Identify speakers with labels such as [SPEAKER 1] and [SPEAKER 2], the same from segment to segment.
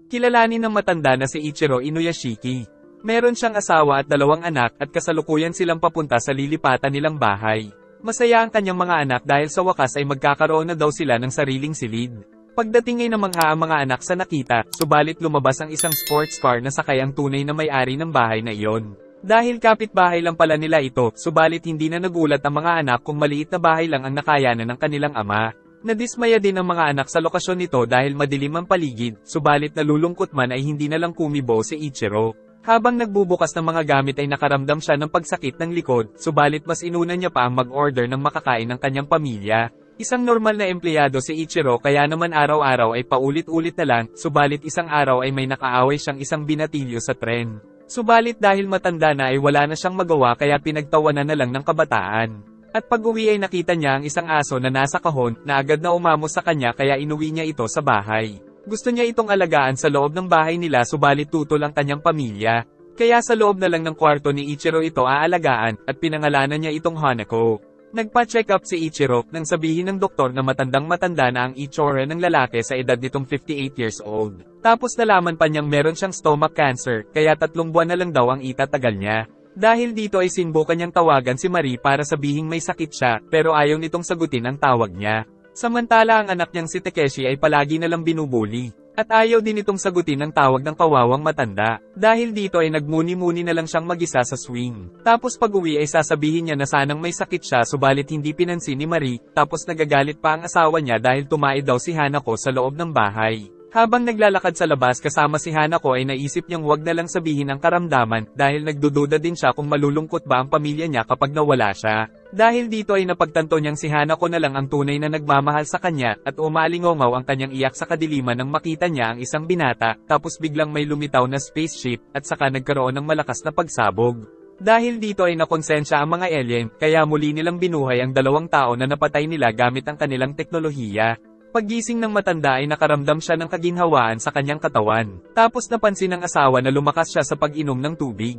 [SPEAKER 1] Kilalanin ng matanda na si Ichiro Inuyashiki. Meron siyang asawa at 2 anak at kasalukuyan silang papunta sa lilipatan nilang bahay. Masaya ang kanyang mga anak dahil sa wakas ay magkakaroon na daw sila ng sariling silid. Pagdating ay namangha ang mga anak sa nakita, subalit lumabas ang isang sports car na sakay ang tunay na may-ari ng bahay na iyon. Dahil kapitbahay lang pala nila ito, subalit hindi na nagulat ang mga anak kung maliit na bahay lang ang nakayanan ng kanilang ama. Nadismaya din ang mga anak sa lokasyon nito dahil madilim ang paligid, subalit nalulungkot man ay hindi na lang kumibo si Ichiro. Habang nagbubukas ng mga gamit ay nakaramdam siya ng pagsakit ng likod, subalit mas inuna niya pa ang mag-order ng makakain ng kanyang pamilya. Isang normal na empleyado si Ichiro kaya naman araw-araw ay paulit-ulit na lang, subalit isang araw ay may nakaaway siyang isang binatilyo sa tren. Subalit dahil matanda na ay wala na siyang magawa kaya pinagtawanan na lang ng kabataan. At pag-uwi ay nakita niya ang isang aso na nasa kahon na agad na umamos sa kanya kaya inuwi niya ito sa bahay. Gusto niya itong alagaan sa loob ng bahay nila subalit tutol ang kanyang pamilya. Kaya sa loob na lang ng kwarto ni Ichiro ito aalagaan at pinangalanan niya itong Hanako. Nagpa-check up si Ichiro nang sabihin ng doktor na matandang-matanda na ang itsura ng lalaki sa edad nitong 58 years old. Tapos nalaman pa niyang meron siyang stomach cancer kaya 3 buwan na lang daw ang itatagal niya. Dahil dito ay sinubukan niyang tawagan si Marie para sabihing may sakit siya pero ayaw nitong sagutin ang tawag niya. Samantala ang anak niyang si Takeshi ay palagi nalang binubuli. At ayaw din itong sagutin ang tawag ng kawawang matanda. Dahil dito ay nagmuni-muni na lang siyang mag-isa sa swing. Tapos pag-uwi ay sasabihin niya na sanang may sakit siya subalit hindi pinansin ni Marie. Tapos nagagalit pa ang asawa niya dahil tumae daw si Hanako sa loob ng bahay. Habang naglalakad sa labas kasama si Hanako ay naisip niyang wag na lang sabihin ang karamdaman dahil nagdududa din siya kung malulungkot ba ang pamilya niya kapag nawala siya. Dahil dito ay napagtanto niyang si Hanako na lang ang tunay na nagmamahal sa kanya at umalingongaw ang kanyang iyak sa kadiliman nang makita niya ang isang binata tapos biglang may lumitaw na spaceship at saka nagkaroon ng malakas na pagsabog. Dahil dito ay nakonsensya ang mga alien kaya muli nilang binuhay ang 2 tao na napatay nila gamit ang kanilang teknolohiya. Paggising ng matanda ay nakaramdam siya ng kaginhawaan sa kanyang katawan. Tapos napansin ng asawa na lumakas siya sa pag-inom ng tubig.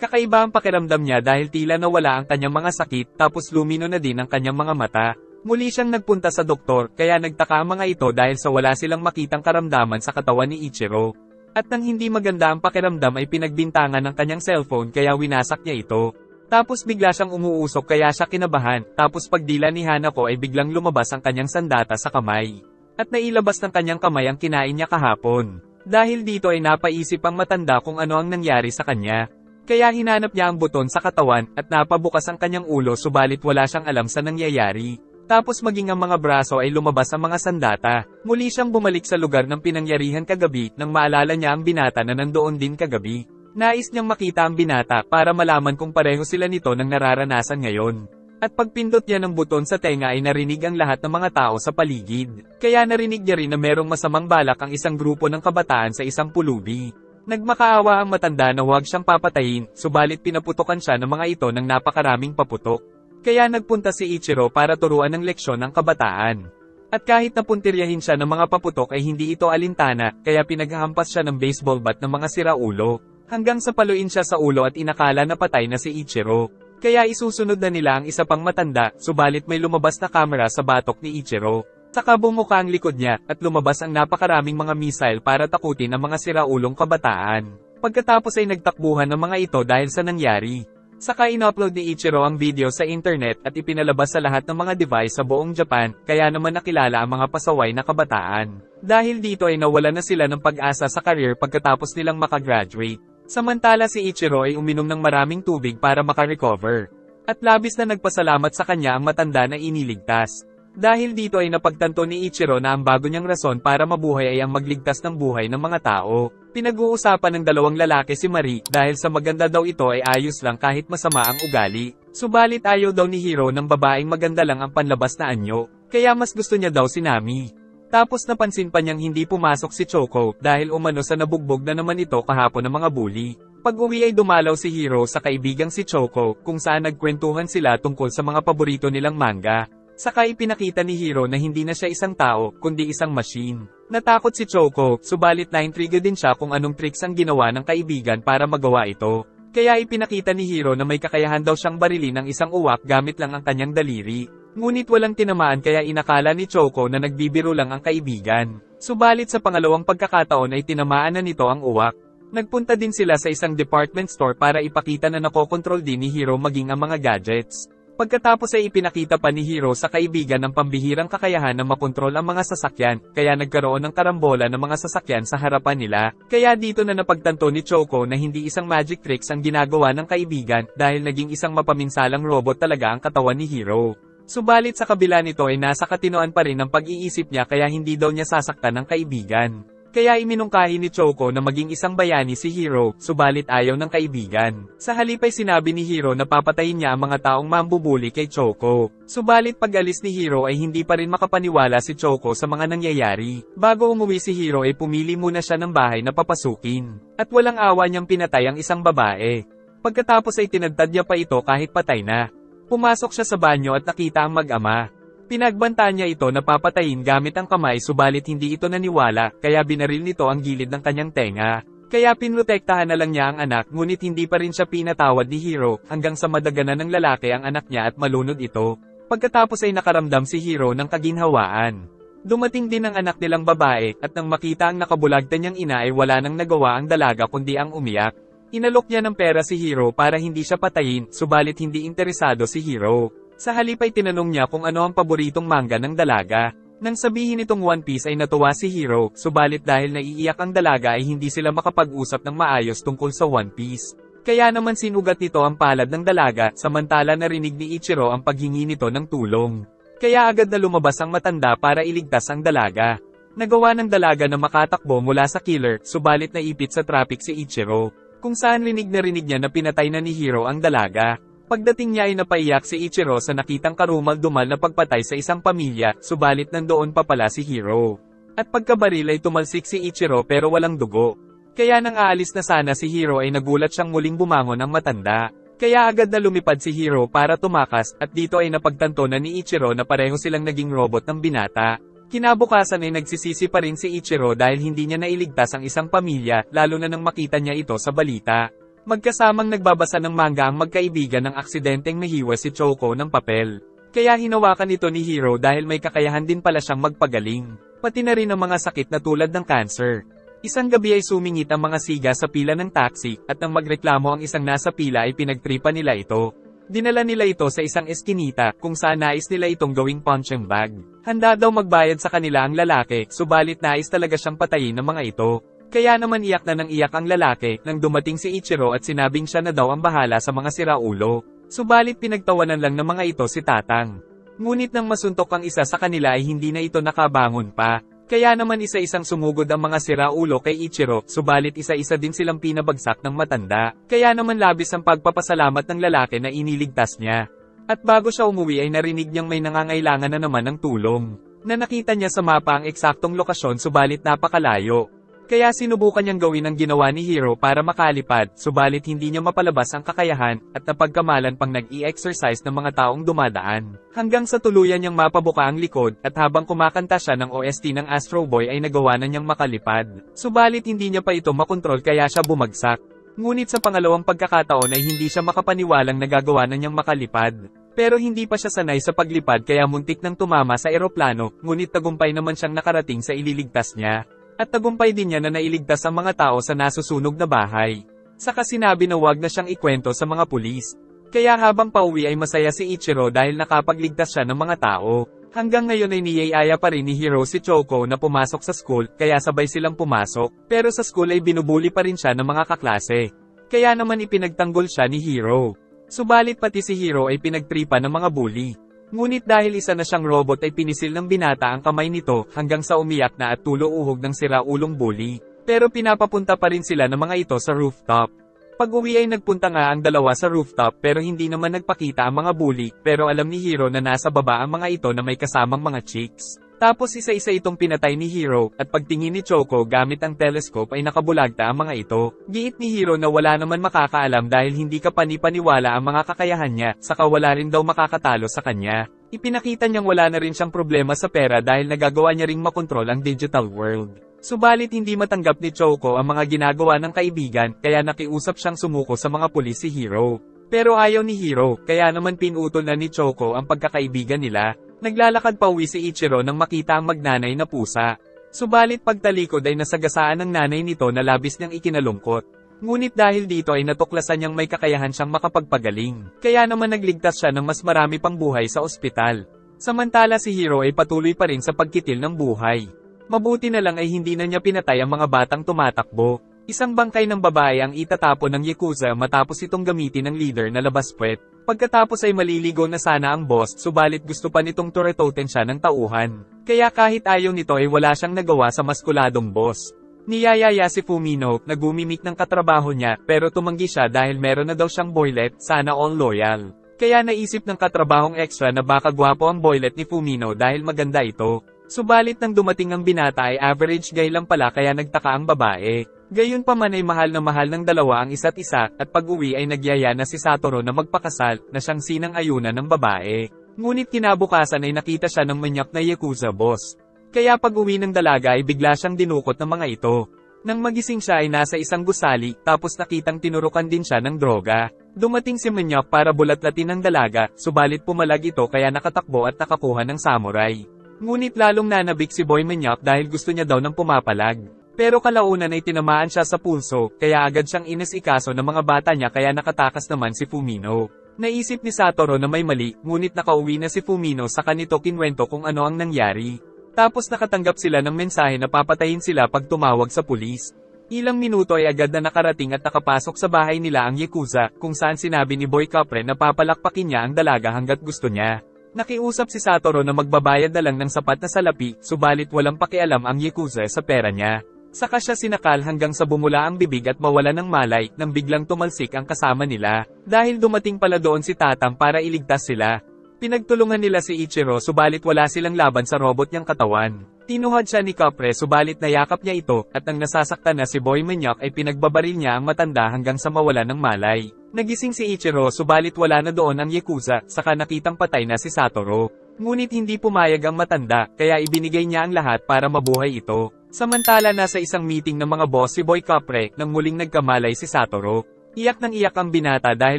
[SPEAKER 1] Kakaiba ang pakiramdam niya dahil tila nawala ang kanyang mga sakit tapos lumino na din ang kanyang mga mata. Muli siyang nagpunta sa doktor kaya nagtaka ang mga ito dahil sa wala silang makitang karamdaman sa katawan ni Ichiro. At nang hindi maganda ang pakiramdam ay pinagbintangan ng kanyang cellphone kaya winasak niya ito. Tapos bigla siyang umuusok kaya siya kinabahan, tapos pagdila ni Hanako ay biglang lumabas ang kanyang sandata sa kamay. At nailabas ng kanyang kamay ang kinain niya kahapon. Dahil dito ay napaisip ang matanda kung ano ang nangyari sa kanya. Kaya hinanap niya ang buton sa katawan at napabukas ang kanyang ulo subalit wala siyang alam sa nangyayari. Tapos maging ang mga braso ay lumabas ang mga sandata. Muli siyang bumalik sa lugar ng pinangyarihan kagabi nang maalala niya ang binata na nandoon din kagabi. Nais niyang makita ang binata para malaman kung pareho sila nito ng nararanasan ngayon. At pagpindot niya ng buton sa tenga ay narinig ang lahat ng mga tao sa paligid. Kaya narinig niya rin na merong masamang balak ang isang grupo ng kabataan sa isang pulubi. Nagmakaawa ang matanda na huwag siyang papatayin, subalit pinaputokan siya ng mga ito ng napakaraming paputok. Kaya nagpunta si Ichiro para turuan ng leksyon ang kabataan. At kahit napuntiryahin siya ng mga paputok ay hindi ito alintana, kaya pinaghahampas siya ng baseball bat ng mga siraulo. Hanggang sa paluin siya sa ulo at inakala na patay na si Ichiro. Kaya isusunod na nila ang isa pang matanda, subalit may lumabas na kamera sa batok ni Ichiro. Saka bumuka ang likod niya, at lumabas ang napakaraming mga missile para takutin ang mga siraulong kabataan. Pagkatapos ay nagtakbuhan ng mga ito dahil sa nangyari. Saka in-upload ni Ichiro ang video sa internet at ipinalabas sa lahat ng mga device sa buong Japan, kaya naman nakilala ang mga pasaway na kabataan. Dahil dito ay nawala na sila ng pag-asa sa career pagkatapos nilang makagraduate. Samantala si Ichiro ay uminom ng maraming tubig para makarecover. At labis na nagpasalamat sa kanya ang matanda na iniligtas. Dahil dito ay napagtanto ni Ichiro na ang bago niyang rason para mabuhay ay ang magligtas ng buhay ng mga tao. Pinag-uusapan ng 2 lalaki si Marie dahil sa maganda daw ito ay ayos lang kahit masama ang ugali. Subalit ayaw daw ni Hiro ng babaeng maganda lang ang panlabas na anyo, kaya mas gusto niya daw si Nami. Tapos napansin pa niyang hindi pumasok si Choco dahil umano sa nabugbog na naman ito kahapon ng mga bully. Pag-uwi ay dumalaw si Hiro sa kaibigang si Choco kung saan nagkwentuhan sila tungkol sa mga paborito nilang manga. Saka ipinakita ni Hiro na hindi na siya isang tao, kundi isang machine. Natakot si Choco, subalit na-intriga din siya kung anong tricks ang ginawa ng kaibigan para magawa ito. Kaya ipinakita ni Hiro na may kakayahan daw siyang barilin ng isang uwak gamit lang ang kanyang daliri. Ngunit walang tinamaan kaya inakala ni Choco na nagbibiro lang ang kaibigan. Subalit sa pangalawang pagkakataon ay tinamaan na nito ang uwak. Nagpunta din sila sa isang department store para ipakita na nakokontrol din ni Hiro maging ang mga gadgets. Pagkatapos ay ipinakita pa ni Hiro sa kaibigan ng pambihirang kakayahan na makontrol ang mga sasakyan, kaya nagkaroon ng karambola ng mga sasakyan sa harapan nila. Kaya dito na napagtanto ni Choco na hindi isang magic tricks ang ginagawa ng kaibigan dahil naging isang mapaminsalang robot talaga ang katawan ni Hiro. Subalit sa kabila nito ay nasa katinoan pa rin ang pag-iisip niya kaya hindi daw niya sasaktan ng kaibigan. Kaya iminungkahi ni Choco na maging isang bayani si Hiro, subalit ayaw ng kaibigan. Sa halip ay sinabi ni Hiro na papatayin niya ang mga taong mambubuli kay Choco. Subalit pag-alis ni Hiro ay hindi pa rin makapaniwala si Choco sa mga nangyayari. Bago umuwi si Hiro ay pumili muna siya ng bahay na papasukin. At walang awa niyang pinatay ang isang babae. Pagkatapos ay tinadtad niya pa ito kahit patay na. Pumasok siya sa banyo at nakita ang mag-ama. Pinagbantaan niya ito na papatayin gamit ang kamay subalit hindi ito naniwala, kaya binaril nito ang gilid ng kanyang tenga. Kaya pinrotektahan na lang niya ang anak ngunit hindi pa rin siya pinatawad ni Hiro hanggang sa madaganan ng lalaki ang anak niya at malunod ito. Pagkatapos ay nakaramdam si Hiro ng kaginhawaan. Dumating din ang anak nilang babae at nang makita ang nakabulagta niyang ina ay wala nang nagawa ang dalaga kundi ang umiyak. Inalok niya ng pera si Hiro para hindi siya patayin subalit hindi interesado si Hiro. Sa halip ay tinanong niya kung ano ang paboritong manga ng dalaga. Nang sabihin itong One Piece ay natuwa si Hiro, subalit dahil naiiyak ang dalaga ay hindi sila makapag-usap ng maayos tungkol sa One Piece. Kaya naman sinugat nito ang palad ng dalaga, samantala narinig ni Ichiro ang paghingi nito ng tulong. Kaya agad na lumabas ang matanda para iligtas ang dalaga. Nagawa ng dalaga na makatakbo mula sa killer, subalit naipit sa traffic si Ichiro, kung saan rinig niya na pinatay na ni Hiro ang dalaga. Pagdating niya ay napaiyak si Ichiro sa nakitang karumal-dumal na pagpatay sa isang pamilya, subalit nandoon pa pala si Hiro. At pagkabaril ay tumalsik si Ichiro pero walang dugo. Kaya nang aalis na sana si Hiro ay nagulat siyang muling bumangon ang matanda. Kaya agad na lumipad si Hiro para tumakas at dito ay napagtanto na ni Ichiro na pareho silang naging robot ng binata. Kinabukasan ay nagsisisi pa rin si Ichiro dahil hindi niya nailigtas ang isang pamilya lalo na nang makita niya ito sa balita. Magkasamang nagbabasa ng manga ang magkaibigan ng aksidenteng nahiwa si Choco ng papel. Kaya hinawakan ito ni Hiro dahil may kakayahan din pala siyang magpagaling. Pati na rin ang mga sakit na tulad ng cancer. Isang gabi ay sumingit ang mga siga sa pila ng taxi at nang magreklamo ang isang nasa pila ay pinagtripa nila ito. Dinala nila ito sa isang eskinita kung saan nais nila itong gawing punching bag. Handa daw magbayad sa kanila ang lalaki, subalit nais talaga siyang patayin ng mga ito. Kaya naman iyak na nang iyak ang lalaki nang dumating si Ichiro at sinabing siya na daw ang bahala sa mga siraulo. Subalit pinagtawanan lang ng mga ito si Tatang. Ngunit nang masuntok ang isa sa kanila ay hindi na ito nakabangon pa. Kaya naman isa-isang sumugod ang mga siraulo kay Ichiro, subalit isa-isa din silang pinabagsak ng matanda. Kaya naman labis ang pagpapasalamat ng lalaki na iniligtas niya. At bago siya umuwi ay narinig niyang may nangangailangan na naman ng tulong. Na nakita niya sa mapa ang eksaktong lokasyon subalit napakalayo. Kaya sinubukan niyang gawin ang ginawa ni Hiro para makalipad, subalit hindi niya mapalabas ang kakayahan, at napagkamalan pang nag-i-exercise ng mga taong dumadaan. Hanggang sa tuluyan niyang mapabuka ang likod, at habang kumakanta siya ng OST ng Astro Boy ay nagawa na niyang makalipad. Subalit hindi niya pa ito makontrol kaya siya bumagsak. Ngunit sa pangalawang pagkakataon ay hindi siya makapaniwalang nagagawa na niyang makalipad. Pero hindi pa siya sanay sa paglipad kaya muntik nang tumama sa eroplano, ngunit tagumpay naman siyang nakarating sa ililigtas niya. At tagumpay din niya na nailigtas ang mga tao sa nasusunog na bahay. Saka sinabi na wag na siyang ikwento sa mga pulis. Kaya habang pauwi ay masaya si Ichiro dahil nakapagligtas siya ng mga tao. Hanggang ngayon ay niyayaya pa rin ni Hiro si Choco na pumasok sa school, kaya sabay silang pumasok. Pero sa school ay binubuli pa rin siya ng mga kaklase. Kaya naman ipinagtanggol siya ni Hiro. Subalit pati si Hiro ay pinagtripa ng mga bully. Ngunit dahil isa na siyang robot ay pinisil ng binata ang kamay nito hanggang sa umiyak na at tulo-uhog ng siraulong bully. Pero pinapapunta pa rin sila ng mga ito sa rooftop. Pag-uwi ay nagpunta nga ang dalawa sa rooftop pero hindi naman nagpakita ang mga bully, pero alam ni Hiro na nasa baba ang mga ito na may kasamang mga chicks. Tapos isa-isa itong pinatay ni Hiro, at pagtingin ni Choco gamit ang telescope ay nakabulagta ang mga ito. Giit ni Hiro na wala naman makakaalam dahil hindi kapani-paniwala ang mga kakayahan niya, saka wala rin daw makakatalo sa kanya. Ipinakita niyang wala na rin siyang problema sa pera dahil nagagawa niya ring makontrol ang digital world. Subalit hindi matanggap ni Choco ang mga ginagawa ng kaibigan, kaya nakiusap siyang sumuko sa mga pulis si Hiro. Pero ayaw ni Hiro, kaya naman pinutol na ni Choco ang pagkakaibigan nila. Naglalakad pa uwi si Ichiro nang makita ang magnanay na pusa. Subalit pagtalikod ay nasagasaan ng nanay nito na labis niyang ikinalungkot. Ngunit dahil dito ay natuklasan niyang may kakayahan siyang makapagpagaling. Kaya naman nagligtas siya ng mas marami pang buhay sa ospital. Samantala si Hiro ay patuloy pa rin sa pagkitil ng buhay. Mabuti na lang ay hindi na niya pinatay ang mga batang tumatakbo. Isang bangkay ng babae ang itatapon ng Yakuza matapos itong gamitin ng leader na labaspuet. Pagkatapos ay maliligo na sana ang boss, subalit gusto pa nitong turetoten siya ng tauhan. Kaya kahit ayaw nito ay wala siyang nagawa sa maskuladong boss. Niyayaya si Fumino na gumimik ng katrabaho niya pero tumanggi siya dahil meron na daw siyang boylet, sana all loyal. Kaya naisip ng katrabahong extra na baka gwapo ang boylet ni Fumino dahil maganda ito. Subalit nang dumating ang binata ay average guy lang pala kaya nagtaka ang babae. Gayunpaman ay mahal ng dalawa ang isa't isa, at pag-uwi ay nagyaya na si Satoru na magpakasal, na siyang sinang-ayunan ng babae. Ngunit kinabukasan ay nakita siya ng manyak na Yakuza boss. Kaya pag-uwi ng dalaga ay bigla siyang dinukot ng mga ito. Nang magising siya ay nasa isang gusali, tapos nakitang tinurukan din siya ng droga. Dumating si Manyak para bulatlatin ang dalaga, subalit pumalag ito kaya nakatakbo at nakakuha ng samurai. Ngunit lalong nanabik si Boy Manyak dahil gusto niya daw ng pumapalag. Pero kalaunan ay tinamaan siya sa pulso, kaya agad siyang inisikaso ng mga bata niya kaya nakatakas naman si Fumino. Naisip ni Satoru na may mali, ngunit nakauwi na si Fumino sa kanito kinwento kung ano ang nangyari. Tapos nakatanggap sila ng mensahe na papatayin sila pag tumawag sa pulis. Ilang minuto ay agad na nakarating at nakapasok sa bahay nila ang Yakuza, kung saan sinabi ni Boy Capre na papalakpakin niya ang dalaga hanggat gusto niya. Nakiusap si Satoru na magbabayad na lang ng sapat na salapi, subalit walang pakialam ang Yakuza sa pera niya. Saka siya sinakal hanggang sa bumula ang bibig at mawala ng malay, nang biglang tumalsik ang kasama nila. Dahil dumating pala doon si Tatang para iligtas sila. Pinagtulungan nila si Ichiro subalit wala silang laban sa robot niyang katawan. Tinuhad siya ni Capre subalit nayakap niya ito, at nang nasasaktan na si Boy Manyak ay pinagbabaril niya ang matanda hanggang sa mawala ng malay. Nagising si Ichiro subalit wala na doon ang Yakuza, saka nakitang patay na si Satoru. Ngunit hindi pumayag ang matanda, kaya ibinigay niya ang lahat para mabuhay ito. Samantala nasa isang meeting ng mga boss si Boy Capre nang muling nagkamalay si Satoru. Iyak nang iyak ang binata dahil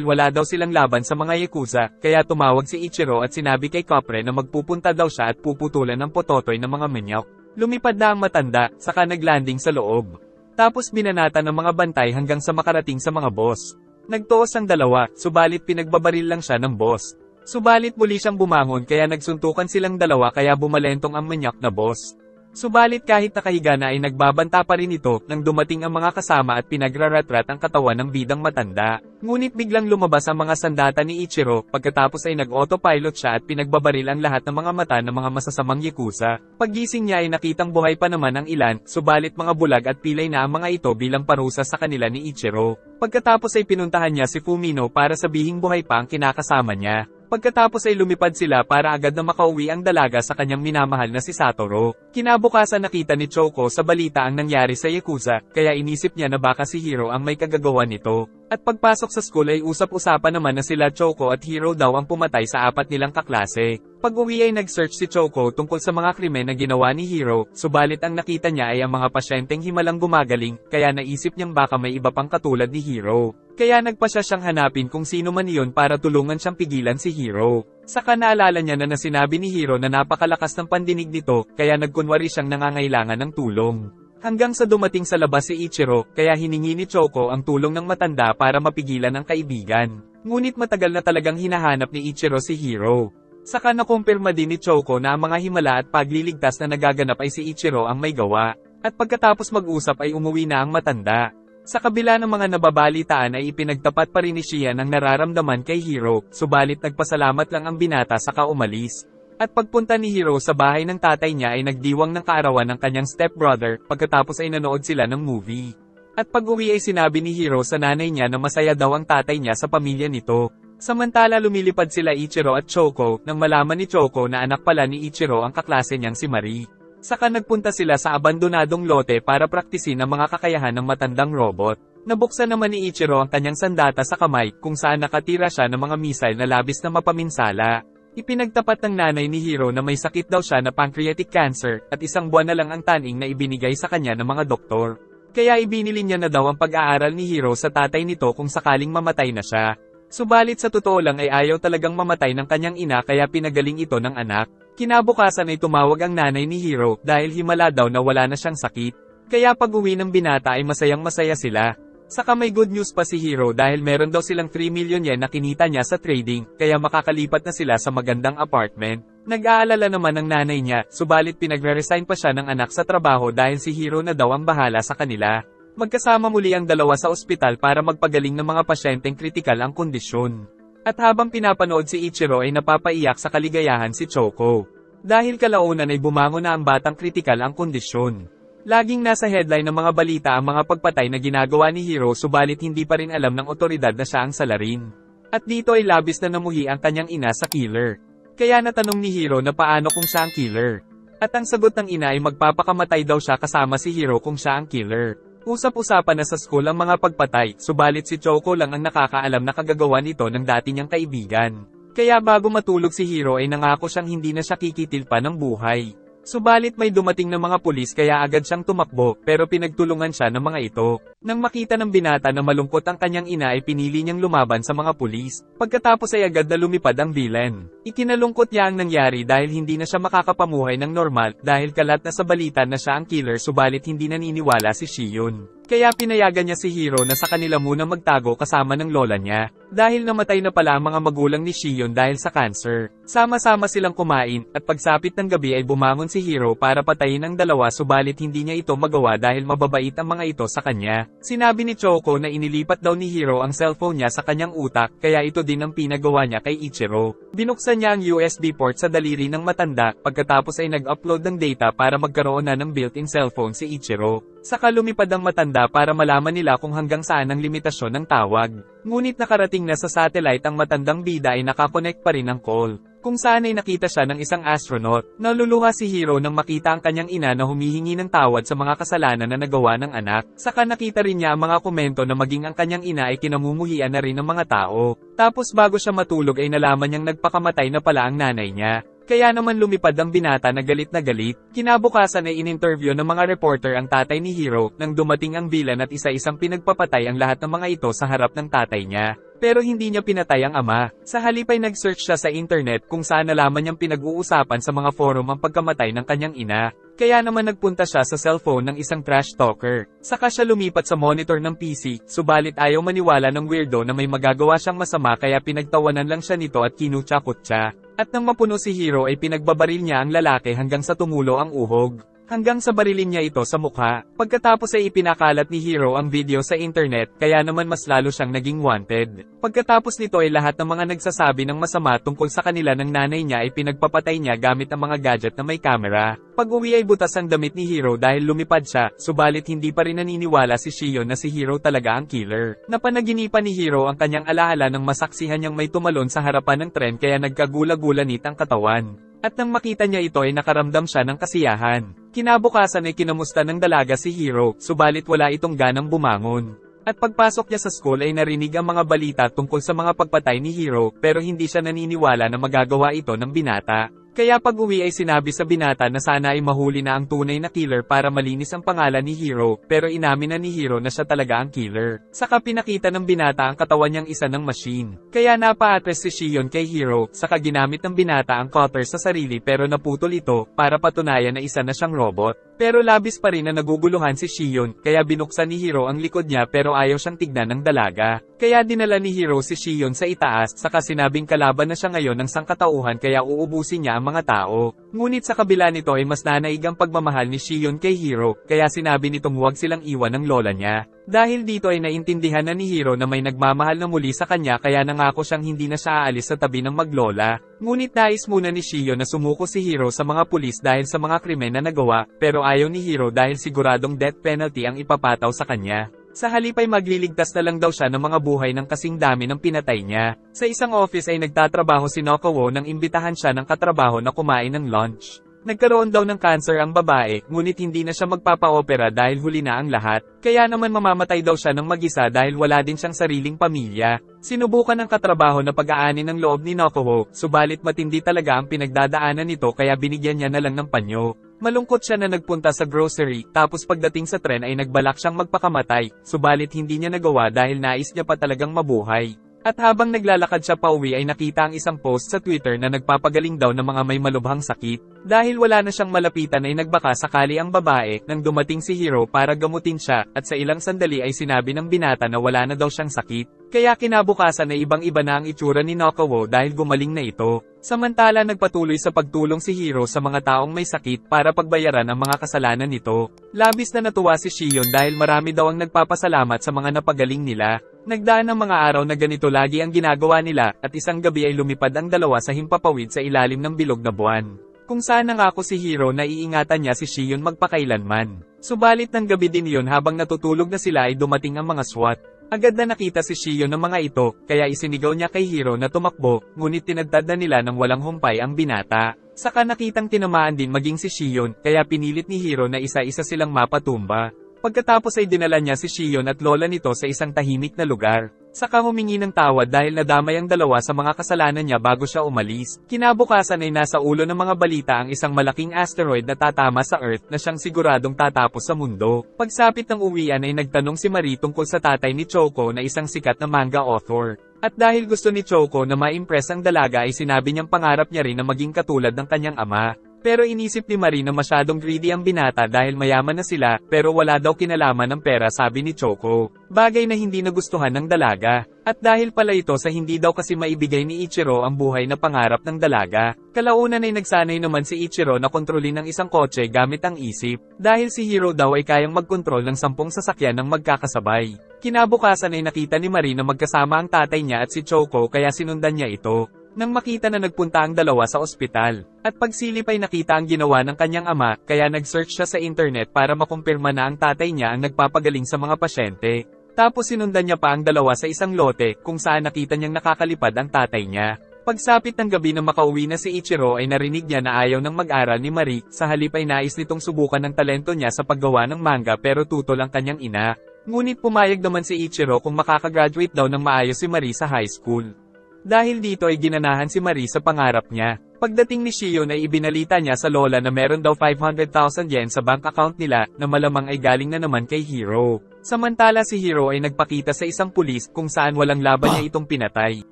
[SPEAKER 1] wala daw silang laban sa mga Yakuza, kaya tumawag si Ichiro at sinabi kay Capre na magpupunta daw siya at puputulan ng pototoy ng mga Manyak. Lumipad na ang matanda, saka naglanding sa loob. Tapos binanata ng mga bantay hanggang sa makarating sa mga boss. Nagtuos ang dalawa, subalit pinagbabaril lang siya ng boss. Subalit muli siyang bumangon kaya nagsuntukan silang dalawa kaya bumalentong ang Manyak na boss. Subalit kahit nakahiga na ay nagbabanta pa rin ito nang dumating ang mga kasama at pinagraratrat ang katawan ng bidang matanda. Ngunit biglang lumabas ang mga sandata ni Ichiro, pagkatapos ay nag-autopilot siya at pinagbabaril ang lahat ng mga mata ng mga masasamang Yakuza. Paggising niya ay nakitang buhay pa naman ang ilan, subalit mga bulag at pilay na ang mga ito bilang parusa sa kanila ni Ichiro. Pagkatapos ay pinuntahan niya si Fumino para sabihing buhay pa ang kinakasama niya. Pagkatapos ay lumipad sila para agad na makauwi ang dalaga sa kanyang minamahal na si Satoru. Kinabukasan nakita ni Choco sa balita ang nangyari sa Yakuza, kaya inisip niya na baka si Hiro ang may kagagawa nito. At pagpasok sa school ay usap-usapan naman na sila Choco at Hiro daw ang pumatay sa apat nilang kaklase. Pag-uwi ay nag-search si Choco tungkol sa mga krimen na ginawa ni Hiro, subalit ang nakita niya ay ang mga pasyenteng himalang gumagaling, kaya naisip niyang baka may iba pang katulad ni Hiro. Kaya nagpasya siyang hanapin kung sino man iyon para tulungan siyang pigilan si Hiro. Saka naalala niya na sinabi ni Hiro na napakalakas ng pandinig nito, kaya nagkunwari siyang nangangailangan ng tulong. Hanggang sa dumating sa labas si Ichiro, kaya hiningi ni Choco ang tulong ng matanda para mapigilan ang kaibigan. Ngunit matagal na talagang hinahanap ni Ichiro si Hiro. Saka nakumpirma din ni Choco na ang mga himala at pagliligtas na nagaganap ay si Ichiro ang may gawa. At pagkatapos mag-usap ay umuwi na ang matanda. Sa kabila ng mga nababalitaan ay ipinagtapat pa rin ni Shian ang nararamdaman kay Hiro, subalit nagpasalamat lang ang binata saka umalis. At pagpunta ni Hiro sa bahay ng tatay niya ay nagdiwang ng kaarawan ng kanyang stepbrother, pagkatapos ay nanood sila ng movie. At pag-uwi ay sinabi ni Hiro sa nanay niya na masaya daw ang tatay niya sa pamilya nito. Samantala lumilipad sila Ichiro at Choco, nang malaman ni Choco na anak pala ni Ichiro ang kaklase niyang si Marie. Saka nagpunta sila sa abandonadong lote para praktisin ang mga kakayahan ng matandang robot. Nabuksan naman ni Ichiro ang kanyang sandata sa kamay, kung saan nakatira siya ng mga missile na labis na mapaminsala. Ipinagtapat ng nanay ni Hiro na may sakit daw siya na pancreatic cancer, at isang buwan na lang ang taning na ibinigay sa kanya ng mga doktor. Kaya ibinili niya na daw ang pag-aaral ni Hiro sa tatay nito kung sakaling mamatay na siya. Subalit sa totoo lang ay ayaw talagang mamatay ng kanyang ina kaya pinagaling ito ng anak. Kinabukasan ay tumawag ang nanay ni Hiro dahil himala daw na wala na siyang sakit. Kaya pag-uwi ng binata ay masayang-masaya sila. Saka may good news pa si Hiro dahil meron daw silang 3 million yen na kinita niya sa trading, kaya makakalipat na sila sa magandang apartment. Nag-aalala naman ang nanay niya, subalit pinagre-resign pa siya ng anak sa trabaho dahil si Hiro na daw ang bahala sa kanila. Magkasama muli ang dalawa sa ospital para magpagaling ng mga pasyenteng kritikal ang kondisyon. At habang pinapanood si Ichiro ay napapaiyak sa kaligayahan si Choco. Dahil kalaunan ay bumangon na ang batang kritikal ang kondisyon. Laging nasa headline ng mga balita ang mga pagpatay na ginagawa ni Hiro subalit hindi pa rin alam ng otoridad na siya ang salarin. At dito ay labis na namuhi ang kanyang ina sa killer. Kaya natanong ni Hiro na paano kung siya ang killer. At ang sagot ng ina ay magpapakamatay daw siya kasama si Hiro kung siya ang killer. Usap-usapan na sa school ang mga pagpatay, subalit si Choco lang ang nakakaalam na kagagawa nito ng dati niyang kaibigan. Kaya bago matulog si Hiro ay nangako siyang hindi na siya kikitil pa ng buhay. Subalit may dumating na mga pulis kaya agad siyang tumakbo, pero pinagtulungan siya ng mga ito. Nang makita ng binata na malungkot ang kanyang ina ay pinili niyang lumaban sa mga pulis. Pagkatapos ay agad na lumipad ang villain. Ikinalungkot niya ang nangyari dahil hindi na siya makakapamuhay ng normal dahil kalat na sa balita na siya ang killer subalit hindi naniniwala si Shion. Kaya pinayagan niya si Hiro na sa kanila muna magtago kasama ng lola niya. Dahil namatay na pala ang mga magulang ni Shion dahil sa cancer. Sama-sama silang kumain, at pagsapit ng gabi ay bumangon si Hiro para patayin ang dalawa subalit hindi niya ito magawa dahil mababait ang mga ito sa kanya. Sinabi ni Choco na inilipat daw ni Hiro ang cellphone niya sa kanyang utak kaya ito din ang pinagawa niya kay Ichiro. Binuksan niya ang USB port sa daliri ng matanda, pagkatapos ay nag-upload ng data para magkaroon na ng built-in cellphone si Ichiro. Saka lumipad ang matanda para malaman nila kung hanggang saan ang limitasyon ng tawag. Ngunit nakarating na sa satellite ang matandang bida ay nakakonect pa rin ang call. Kung saan ay nakita siya ng isang astronaut. Naluluha si Hiro nang makita ang kanyang ina na humihingi ng tawad sa mga kasalanan na nagawa ng anak. Saka nakita rin niya ang mga komento na maging ang kanyang ina ay kinamumuhian na rin ng mga tao. Tapos bago siya matulog ay nalaman niyang nagpakamatay na pala ang nanay niya. Kaya naman lumipad ang binata na galit na galit. Kinabukasan ay in-interview ng mga reporter ang tatay ni Hiro nang dumating ang villain at isa-isang pinagpapatay ang lahat ng mga ito sa harap ng tatay niya. Pero hindi niya pinatay ang ama. Sa halip ay nag-search siya sa internet kung saan nalaman niyang pinag-uusapan sa mga forum ang pagkamatay ng kanyang ina. Kaya naman nagpunta siya sa cellphone ng isang trash talker. Saka siya lumipat sa monitor ng PC, subalit ayaw maniwala ng weirdo na may magagawa siyang masama kaya pinagtawanan lang siya nito at kinutsa-kutsa siya. At nang mapuno si Hiro ay pinagbabaril niya ang lalaki hanggang sa tumulo ang uhog. Hanggang sa barilin niya ito sa mukha. Pagkatapos ay ipinakalat ni Hiro ang video sa internet kaya naman mas lalo siyang naging wanted. Pagkatapos nito ay lahat ng mga nagsasabi ng masama tungkol sa kanila ng nanay niya ay pinagpapatay niya gamit ang mga gadget na may camera. Pag-uwi ay butas ang damit ni Hiro dahil lumipad siya, subalit hindi pa rin naniniwala si Shion na si Hiro talaga ang killer. Napanaginipan ni Hiro ang kanyang alaala nang masaksihan niyang may tumalon sa harapan ng tren kaya nagkagula-gulanit ang katawan. At nang makita niya ito ay nakaramdam siya ng kasiyahan. Kinabukasan ay kinamusta ng dalaga si Hiro, subalit wala itong ganang bumangon. At pagpasok niya sa school ay narinig ang mga balita tungkol sa mga pagpatay ni Hiro pero hindi siya naniniwala na magagawa ito ng binata. Kaya pag-uwi ay sinabi sa binata na sana ay mahuli na ang tunay na killer para malinis ang pangalan ni Hiro, pero inamin na ni Hiro na siya talaga ang killer. Saka pinakita ng binata ang katawan niyang isa ng machine. Kaya napa-address si Shion kay Hiro, saka ginamit ng binata ang cutter sa sarili pero naputol ito, para patunayan na isa na siyang robot. Pero labis pa rin na naguguluhan si Shion, kaya binuksan ni Hiro ang likod niya pero ayaw siyang tignan ng dalaga. Kaya dinala ni Hiro si Shion sa itaas, saka sinabing kalaban na siya ngayon ng sangkatauhan kaya uubusin niya ang mga tao. Ngunit sa kabila nito ay mas nanaig ang pagmamahal ni Shion kay Hiro, kaya sinabi nitong huwag silang iwan ng lola niya. Dahil dito ay naintindihan na ni Hiro na may nagmamahal na muli sa kanya kaya nangako siyang hindi na siya aalis sa tabi ng maglola. Ngunit nais muna ni Shion na sumuko si Hiro sa mga pulis dahil sa mga krimen na nagawa, pero ayaw ni Hiro dahil siguradong death penalty ang ipapataw sa kanya. Sa halip ay magliligtas na lang daw siya ng mga buhay ng kasing dami ng pinatay niya. Sa isang office ay nagtatrabaho si Nokowo nang imbitahan siya ng katrabaho na kumain ng lunch. Nagkaroon daw ng cancer ang babae, ngunit hindi na siya magpapa-opera dahil huli na ang lahat. Kaya naman mamamatay daw siya ng mag-isa dahil wala din siyang sariling pamilya. Sinubukan ng katrabaho na pag-aani ng loob ni Nokowo, subalit matindi talaga ang pinagdadaanan nito kaya binigyan niya na lang ng panyo. Malungkot siya na nagpunta sa grocery, tapos pagdating sa tren ay nagbalak siyang magpakamatay, subalit hindi niya nagawa dahil nais niya pa talagang mabuhay. At habang naglalakad siya pauwi ay nakita ang isang post sa Twitter na nagpapagaling daw ng mga may malubhang sakit. Dahil wala na siyang malapitan ay nagbaka sakali ang babae nang dumating si Hiro para gamutin siya at sa ilang sandali ay sinabi ng binata na wala na daw siyang sakit. Kaya kinabukasan ay ibang-iba na ang itsura ni Nakawo dahil gumaling na ito. Samantala nagpatuloy sa pagtulong si Hiro sa mga taong may sakit para pagbayaran ang mga kasalanan nito. Labis na natuwa si Shion dahil marami daw ang nagpapasalamat sa mga napagaling nila. Nagdaan ang mga araw na ganito lagi ang ginagawa nila at isang gabi ay lumipad ang dalawa sa himpapawid sa ilalim ng bilog na buwan. Kung saan nangako si Hiro na iingatan niya si Shion magpakailanman. Subalit ng gabi din iyon habang natutulog na sila ay dumating ang mga SWAT. Agad na nakita si Shion ng mga ito, kaya isinigaw niya kay Hiro na tumakbo, ngunit tinagtad na nila ng walang humpay ang binata. Saka nakitang tinamaan din maging si Shion, kaya pinilit ni Hiro na isa-isa silang mapatumba. Pagkatapos ay dinala niya si Shion at lola nito sa isang tahimik na lugar. Saka humingi ng tawad dahil nadamay ang dalawa sa mga kasalanan niya bago siya umalis. Kinabukasan ay nasa ulo ng mga balita ang isang malaking asteroid na tatama sa Earth na siyang siguradong tatapos sa mundo. Pagsapit ng uwian ay nagtanong si Marie tungkol sa tatay ni Choco na isang sikat na manga author. At dahil gusto ni Choco na ma-impress ang dalaga ay sinabi niyang pangarap niya rin na maging katulad ng kanyang ama. Pero inisip ni Marie na masyadong greedy ang binata dahil mayaman na sila, pero wala daw kinalaman ng pera sabi ni Choco. Bagay na hindi nagustuhan ng dalaga. At dahil pala ito sa hindi daw kasi maibigay ni Ichiro ang buhay na pangarap ng dalaga. Kalaunan ay nagsanay naman si Ichiro na kontrolin ng isang kotse gamit ang isip. Dahil si Hiro daw ay kayang magkontrol ng 10 sasakyan ng magkakasabay. Kinabukasan ay nakita ni Marie na magkasama ang tatay niya at si Choco kaya sinundan niya ito. Nang makita na nagpunta ang dalawa sa ospital, at pagsilip ay nakita ang ginawa ng kanyang ama, kaya nag-search siya sa internet para makumpirma na ang tatay niya ang nagpapagaling sa mga pasyente. Tapos sinundan niya pa ang dalawa sa isang lote, kung saan nakita niyang nakakalipad ang tatay niya. Pagsapit ng gabi na makauwi na si Ichiro ay narinig niya na ayaw ng mag-aral ni Marie, sa halip ay nais nitong subukan ng talento niya sa paggawa ng manga pero tutol ang kanyang ina. Ngunit pumayag naman si Ichiro kung makakagraduate daw ng maayos si Marie sa high school. Dahil dito ay ginanahan si Marie sa pangarap niya. Pagdating ni Shion ay ibinalita niya sa lola na meron daw 500,000 yen sa bank account nila na malamang ay galing na naman kay Hiro. Samantala si Hiro ay nagpakita sa isang pulis kung saan walang laban niya itong pinatay.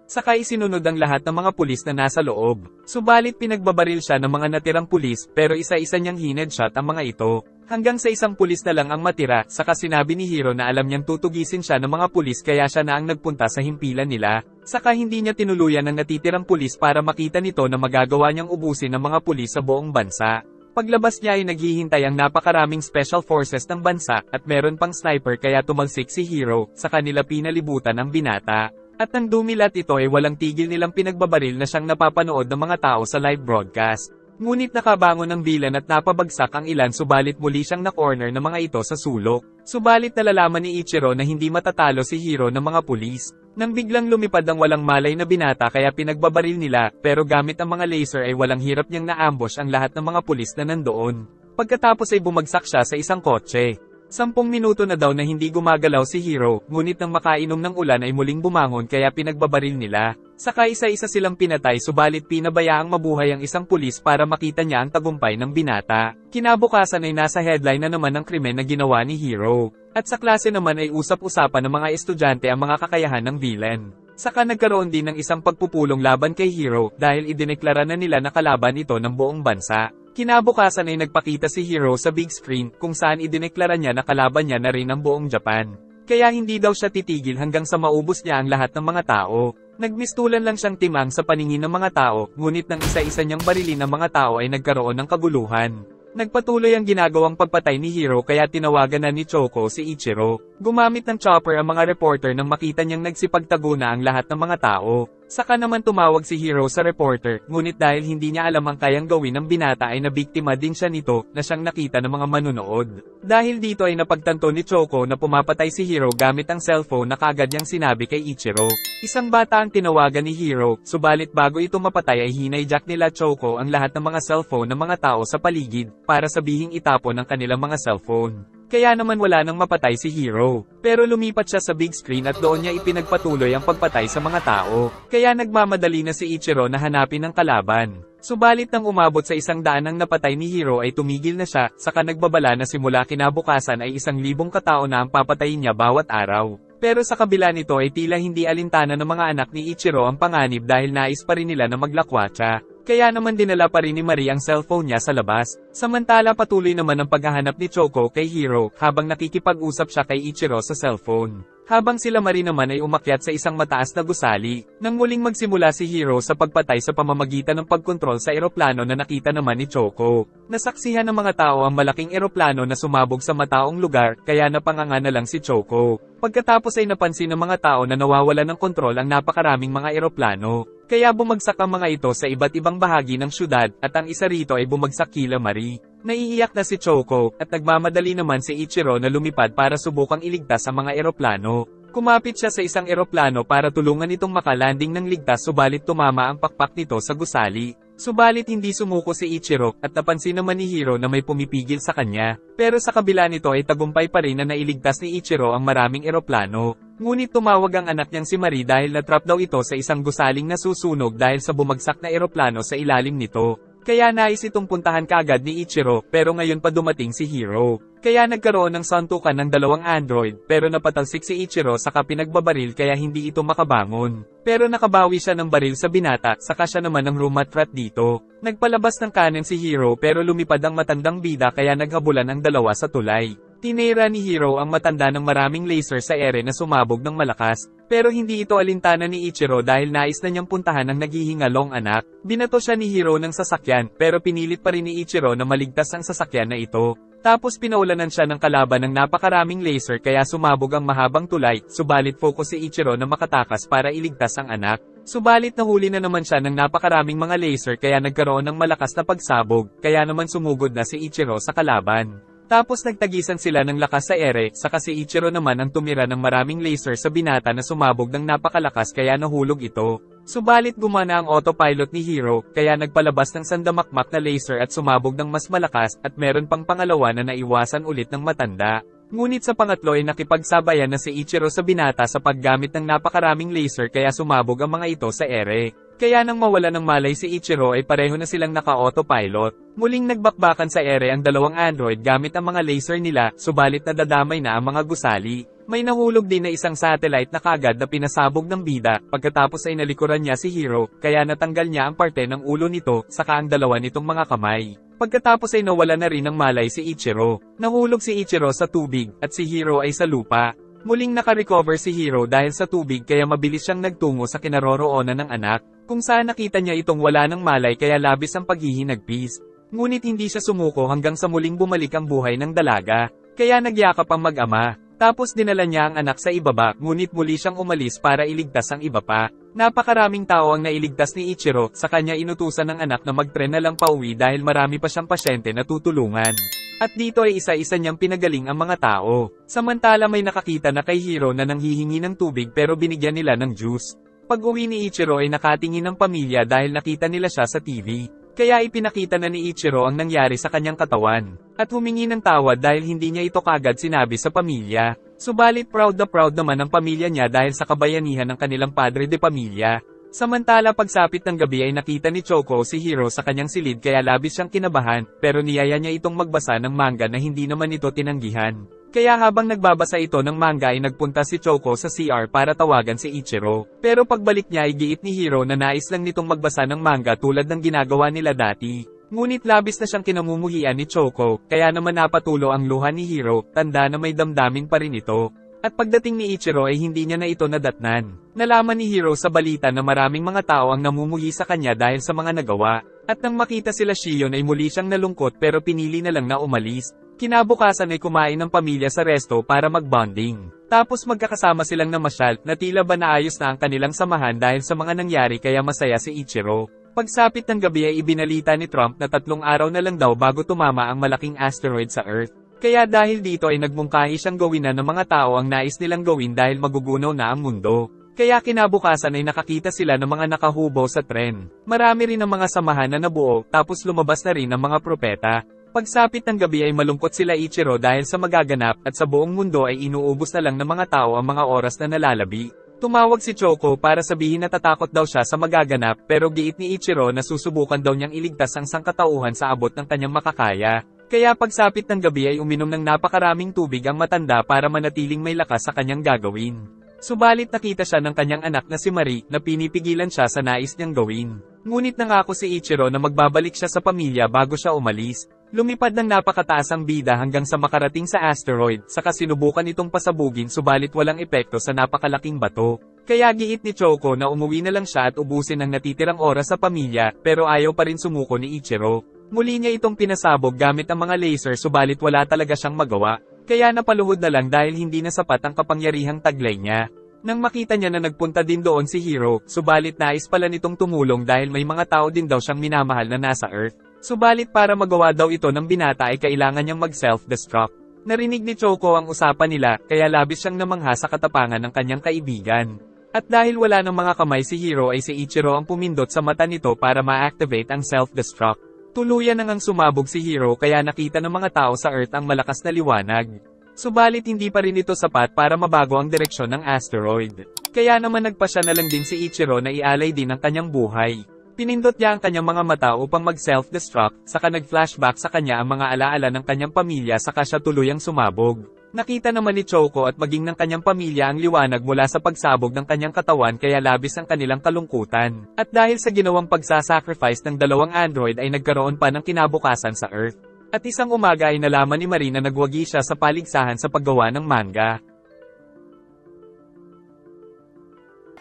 [SPEAKER 1] Saka isinunod ang lahat ng mga pulis na nasa loob. Subalit pinagbabaril siya ng mga natirang pulis pero isa-isa niyang hinedshot ang mga ito. Hanggang sa isang pulis na lang ang matira, saka sinabi ni Hiro na alam niyang tutugisin siya ng mga pulis kaya siya na ang nagpunta sa himpilan nila. Saka hindi niya tinuluyan ang natitirang pulis para makita nito na magagawa niyang ubusin ng mga pulis sa buong bansa. Paglabas niya ay naghihintay ang napakaraming special forces ng bansa at meron pang sniper kaya tumalsik si Hiro, sa kanila pinalibutan ang binata. At nang dumilat ito ay walang tigil nilang pinagbabaril na siyang napapanood ng mga tao sa live broadcast. Ngunit nakabangon ang bilan at napabagsak ang ilan subalit muli siyang na-corner ng mga ito sa sulok. Subalit nalalaman ni Ichiro na hindi matatalo si Hiro ng mga pulis. Nang biglang lumipad ang walang malay na binata kaya pinagbabaril nila, pero gamit ang mga laser ay walang hirap niyang na-ambush ang lahat ng mga pulis na nandoon. Pagkatapos ay bumagsak siya sa isang kotse. 10 minuto na daw na hindi gumagalaw si Hiro, ngunit nang makainom ng ulan ay muling bumangon kaya pinagbabaril nila. Saka isa-isa silang pinatay subalit pinabayaang mabuhay ang isang pulis para makita niya ang tagumpay ng binata. Kinabukasan ay nasa headline na naman ang krimen na ginawa ni Hiro. At sa klase naman ay usap-usapan ng mga estudyante ang mga kakayahan ng villain. Saka nagkaroon din ng isang pagpupulong laban kay Hiro dahil idineklara na nila na kalaban ito ng buong bansa. Kinabukasan ay nagpakita si Hiro sa big screen kung saan idineklara niya na kalaban niya na rin ang buong Japan. Kaya hindi daw siya titigil hanggang sa maubos niya ang lahat ng mga tao. Nagmistulan lang siyang timang sa paningin ng mga tao, ngunit nang isa-isa niyang barilin ng mga tao ay nagkaroon ng kaguluhan. Nagpatuloy ang ginagawang pagpatay ni Hiro kaya tinawagan na ni Choco si Ichiro. Gumamit ng chopper ang mga reporter nang makita niyang nagsipagtago na ang lahat ng mga tao. Saka naman tumawag si Hiro sa reporter, ngunit dahil hindi niya alam ang kayang gawin ng binata ay nabiktima din siya nito, na siyang nakita ng mga manunood. Dahil dito ay napagtanto ni Choco na pumapatay si Hiro gamit ang cellphone na kaagad niyang sinabi kay Ichiro. Isang bata ang tinawagan ni Hiro, subalit bago ito mapatay ay hinayjack nila Choco ang lahat ng mga cellphone ng mga tao sa paligid, para sabihing itapon ang kanilang mga cellphone. Kaya naman wala nang mapatay si Hiro. Pero lumipat siya sa big screen at doon niya ipinagpatuloy ang pagpatay sa mga tao. Kaya nagmamadali na si Ichiro na hanapin ang kalaban. Subalit nang umabot sa 100 ang napatay ni Hiro ay tumigil na siya, saka nagbabala na simula kinabukasan ay 1,000 katao na ang papatayin niya bawat araw. Pero sa kabila nito ay tila hindi alintana ng mga anak ni Ichiro ang panganib dahil nais pa rin nila na maglakwatsa. Kaya naman dinala pa rin ni Marie ang cellphone niya sa labas. Samantala patuloy naman ang paghahanap ni Choco kay Hiro habang nakikipag-usap siya kay Ichiro sa cellphone. Habang sila Marie naman ay umakyat sa isang mataas na gusali, nang muling magsimula si Hiro sa pagpatay sa pamamagitan ng pagkontrol sa eroplano na nakita naman ni Choco. Nasaksihan ng mga tao ang malaking eroplano na sumabog sa mataong lugar, kaya napanganga na lang si Choco. Pagkatapos ay napansin ng mga tao na nawawala ng kontrol ang napakaraming mga eroplano. Kaya bumagsak ang mga ito sa iba't ibang bahagi ng syudad, at ang isa rito ay bumagsak kila Marie. Naiiyak na si Choco, at nagmamadali naman si Ichiro na lumipad para subukang iligtas ang mga eroplano. Kumapit siya sa isang eroplano para tulungan itong makalanding ng ligtas subalit tumama ang pakpak nito sa gusali. Subalit hindi sumuko si Ichiro, at napansin naman ni Hiro na may pumipigil sa kanya. Pero sa kabila nito ay tagumpay pa rin na nailigtas ni Ichiro ang maraming eroplano. Ngunit tumawag ang anak niyang si Marie dahil natrap daw ito sa isang gusaling nasusunog dahil sa bumagsak na eroplano sa ilalim nito. Kaya nais itong puntahan kaagad ni Ichiro pero ngayon pa dumating si Hiro. Kaya nagkaroon ng suntukan ng dalawang android pero napatalsik si Ichiro saka pinagbabaril kaya hindi ito makabangon. Pero nakabawi siya ng baril sa binata saka siya naman ang rumatrat dito. Nagpalabas ng kanan si Hiro pero lumipad ang matandang bida kaya naghabulan ang dalawa sa tulay. Tinira ni Hiro ang matanda ng maraming laser sa ere na sumabog ng malakas, pero hindi ito alintana ni Ichiro dahil nais na niyang puntahan ang naghihingalong anak. Binato siya ni Hiro ng sasakyan, pero pinilit pa rin ni Ichiro na maligtas ang sasakyan na ito. Tapos pinaulanan siya ng kalaban ng napakaraming laser kaya sumabog ang mahabang tulay, subalit focus si Ichiro na makatakas para iligtas ang anak. Subalit nahuli na naman siya ng napakaraming mga laser kaya nagkaroon ng malakas na pagsabog, kaya naman sumugod na si Ichiro sa kalaban. Tapos nagtagisan sila ng lakas sa ere, saka si Ichiro naman ang tumira ng maraming laser sa binata na sumabog ng napakalakas kaya nahulog ito. Subalit gumana ang autopilot ni Hiro, kaya nagpalabas ng sandamakmak na laser at sumabog ng mas malakas, at meron pang pangalawa na naiwasan ulit ng matanda. Ngunit sa pangatlo ay nakipagsabayan na si Ichiro sa binata sa paggamit ng napakaraming laser kaya sumabog ang mga ito sa ere. Kaya nang mawala ng malay si Ichiro ay pareho na silang naka-autopilot. Muling nagbakbakan sa ere ang dalawang android gamit ang mga laser nila, subalit nadadamay na ang mga gusali. May nahulog din na isang satellite na kagad na pinasabog ng bida, pagkatapos ay nalikuran niya si Hiro, kaya natanggal niya ang parte ng ulo nito, saka ang dalawa nitong mga kamay. Pagkatapos ay nawala na rin ng malay si Ichiro. Nahulog si Ichiro sa tubig, at si Hiro ay sa lupa. Muling nakarecover si Hiro dahil sa tubig kaya mabilis siyang nagtungo sa kinaroroonan ng anak, kung saan nakita niya itong wala ng malay kaya labis ang paghihinagpis. Ngunit hindi siya sumuko hanggang sa muling bumalik ang buhay ng dalaga, kaya nagyakap ang mag-ama. Tapos dinala niya ang anak sa ibaba, ngunit muli siyang umalis para iligtas ang iba pa. Napakaraming tao ang nailigtas ni Ichiro, sa kanya inutusan ng anak na magtren na lang pauwi dahil marami pa siyang pasyente na tutulungan. At dito ay isa-isa niyang pinagaling ang mga tao. Samantala may nakakita na kay Hiro na nanghihingi ng tubig pero binigyan nila ng juice. Pag-uwi ni Ichiro ay nakatingin ng pamilya dahil nakita nila siya sa TV. Kaya ipinakita na ni Ichiro ang nangyari sa kanyang katawan, at humingi ng tawad dahil hindi niya ito kagad sinabi sa pamilya. Subalit proud naman ang pamilya niya dahil sa kabayanihan ng kanilang padre de pamilya. Samantala pagsapit ng gabi ay nakita ni Choco si Hiro sa kanyang silid kaya labis siyang kinabahan, pero niyaya niya itong magbasa ng manga na hindi naman ito tinanggihan. Kaya habang nagbabasa ito ng manga ay nagpunta si Choco sa CR para tawagan si Ichiro. Pero pagbalik niya ay giit ni Hiro na nais lang nitong magbasa ng manga tulad ng ginagawa nila dati. Ngunit labis na siyang kinamumuhian ni Choco, kaya naman napatulo ang luha ni Hiro, tanda na may damdamin pa rin ito. At pagdating ni Ichiro ay hindi niya na ito nadatnan. Nalaman ni Hiro sa balita na maraming mga tao ang namumuhi sa kanya dahil sa mga nagawa. At nang makita sila Shion ay muli siyang nalungkot pero pinili na lang na umalis. Kinabukasan ay kumain ng pamilya sa resto para mag-bonding. Tapos magkakasama silang namasyal na tila ba naayos na ang kanilang samahan dahil sa mga nangyari kaya masaya si Ichiro. Pagsapit ng gabi ay ibinalita ni Trump na 3 araw na lang daw bago tumama ang malaking asteroid sa Earth. Kaya dahil dito ay nagmungkahi siyang gawin na ng mga tao ang nais nilang gawin dahil magugunaw na ang mundo. Kaya kinabukasan ay nakakita sila ng mga nakahubo sa tren. Marami rin ang mga samahan na nabuo, tapos lumabas na rin ang mga propeta. Pagsapit ng gabi ay malungkot sila Ichiro dahil sa magaganap at sa buong mundo ay inuubos na lang ng mga tao ang mga oras na nalalabi. Tumawag si Choco para sabihin na tatakot daw siya sa magaganap pero giit ni Ichiro na susubukan daw niyang iligtas ang sangkatauhan sa abot ng kanyang makakaya. Kaya pagsapit ng gabi ay uminom ng napakaraming tubig ang matanda para manatiling may lakas sa kanyang gagawin. Subalit nakita siya ng kanyang anak na si Marie na pinipigilan siya sa nais niyang gawin. Ngunit nangako si Ichiro na magbabalik siya sa pamilya bago siya umalis. Lumipad ng napakataas ang bida hanggang sa makarating sa asteroid, saka sinubukan itong pasabugin subalit walang epekto sa napakalaking bato. Kaya giit ni Choco na umuwi na lang siya at ubusin ang natitirang oras sa pamilya, pero ayaw pa rin sumuko ni Ichiro. Muli niya itong pinasabog gamit ang mga laser subalit wala talaga siyang magawa. Kaya napaluhod na lang dahil hindi na sapat ang kapangyarihang taglay niya. Nang makita niya na nagpunta din doon si Hiro, subalit nais pala nitong tumulong dahil may mga tao din daw siyang minamahal na nasa Earth. Subalit para magawa daw ito ng binata ay kailangan niyang mag-self-destruct. Narinig ni Choco ang usapan nila, kaya labis siyang namangha sa katapangan ng kanyang kaibigan. At dahil wala ng mga kamay si Hiro ay si Ichiro ang pumindot sa mata nito para ma-activate ang self-destruct. Tuluyan nang sumabog si Hiro kaya nakita ng mga tao sa Earth ang malakas na liwanag. Subalit hindi pa rin ito sapat para mabago ang direksyon ng asteroid. Kaya naman nagpasya na lang din si Ichiro na ialay din ang kanyang buhay. Pinindot niya ang kanyang mga mata upang mag-self-destruct, saka nag-flashback sa kanya ang mga alaala ng kanyang pamilya saka siya tuluyang sumabog. Nakita naman ni Choco at maging ng kanyang pamilya ang liwanag mula sa pagsabog ng kanyang katawan kaya labis ang kanilang kalungkutan. At dahil sa ginawang pagsasacrifice ng dalawang android ay nagkaroon pa ng kinabukasan sa Earth. At isang umaga ay nalaman ni Marie na nagwagi siya sa paligsahan sa paggawa ng manga.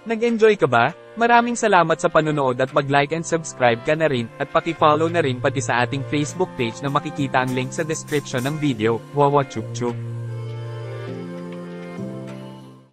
[SPEAKER 1] Nag-enjoy ka ba? Maraming salamat sa panonood at mag-like and subscribe ka na rin at paki-follow na rin pati sa ating Facebook page na makikita ang link sa description ng video. Wawa chup chup.